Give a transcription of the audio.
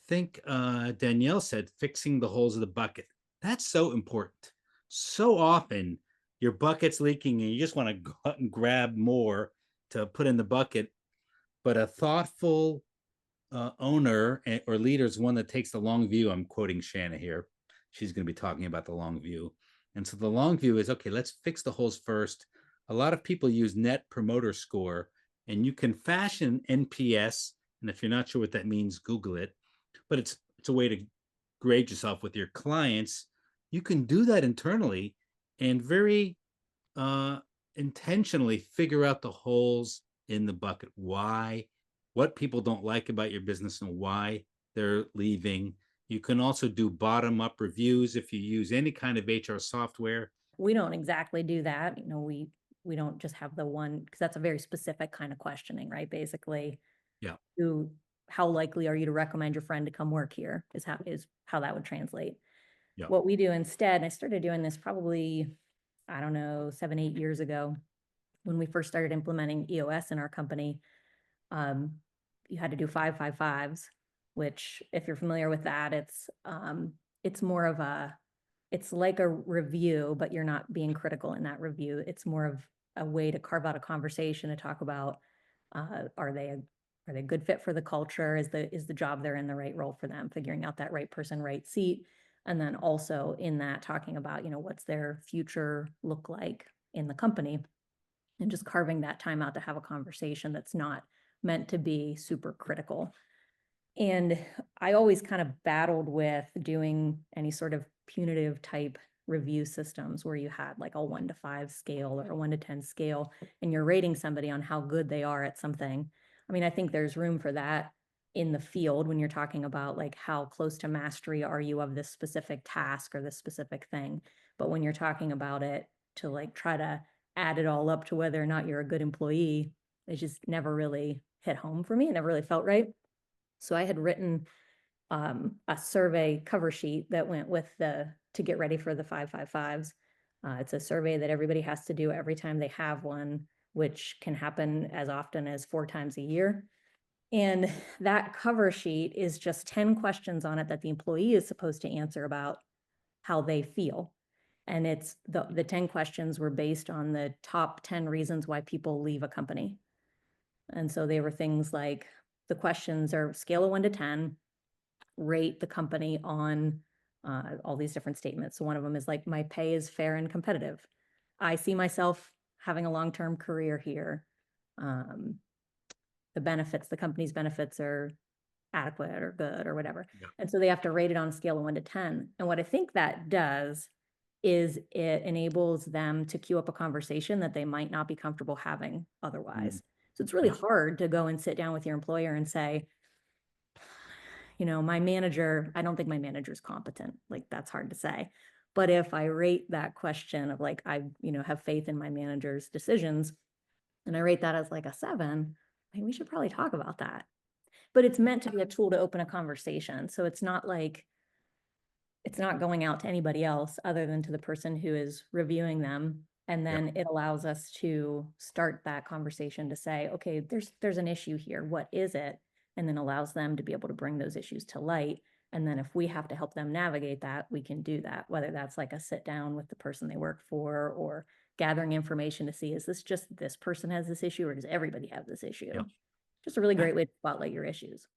think Danielle said fixing the holes of the bucket. That's so important. So often your bucket's leaking and you just want to go out and grab more to put in the bucket. But a thoughtful owner or leader is one that takes the long view. I'm quoting Shanna here. She's going to be talking about the long view. And so the long view is, okay, let's fix the holes first. A lot of people use net promoter score, and you can fashion NPS. And if you're not sure what that means, Google it. But it's a way to grade yourself with your clients. You can do that internally and very uh, intentionally figure out the holes in the bucket. Why, what people don't like about your business and why they're leaving. You can also do bottom up reviews if you use any kind of HR software. We don't exactly do that. We don't just have the one, because that's a very specific kind of questioning, right? Basically, Yeah. who, how likely are you to recommend your friend to come work here is how that would translate. Yeah. What we do instead, and I started doing this probably, I don't know, 7, 8 years ago, when we first started implementing EOS in our company. um, you had to do 5 5 5s, which, if you're familiar with that, it's more of it's like a review, but you're not being critical in that review. It's more of a way to carve out a conversation to talk about, are they a good fit for the culture? Is the job they're in the right role for them? Figuring out that right person, right seat. And then also in that, talking about, what's their future look like in the company, and just carving that time out to have a conversation that's not meant to be super critical. And I always kind of battled with doing any sort of punitive type review systems where you had like a 1 to 5 scale or a 1 to 10 scale, and you're rating somebody on how good they are at something. I mean, I think there's room for that in the field when you're talking about like how close to mastery are you of this specific task or this specific thing. But when you're talking about it to like try to add it all up to whether or not you're a good employee, it just never really hit home for me. It never really felt right. So I had written a survey cover sheet that went with to get ready for the 5 5 5s. It's a survey that everybody has to do every time they have one, which can happen as often as 4 times a year. And that cover sheet is just 10 questions on it that the employee is supposed to answer about how they feel. And it's the 10 questions were based on the top 10 reasons why people leave a company. And so they were things like, the questions are scale of 1 to 10, rate the company on all these different statements. So one of them is like, my pay is fair and competitive. I see myself having a long-term career here. Um, the company's benefits are adequate or good or whatever. Yeah. And so they have to rate it on a scale of 1 to 10. And what I think that does is it enables them to queue up a conversation that they might not be comfortable having otherwise. So it's really Yeah. hard to go and sit down with your employer and say, my manager, I don't think my manager is competent. Like, that's hard to say. But if I rate that question of like, I, have faith in my manager's decisions, and I rate that as like a 7, I mean, we should probably talk about that. But it's meant to be a tool to open a conversation. So it's not like, it's not going out to anybody else other than to the person who is reviewing them. And Yeah. then it allows us to start that conversation to say, okay, there's an issue here. What is it? And then allows them to be able to bring those issues to light. And then if we have to help them navigate that, we can do that, whether that's like a sit down with the person they work for, or gathering information to see, is this just this person has this issue, or does everybody have this issue? Yeah. Just a really great way to spotlight your issues.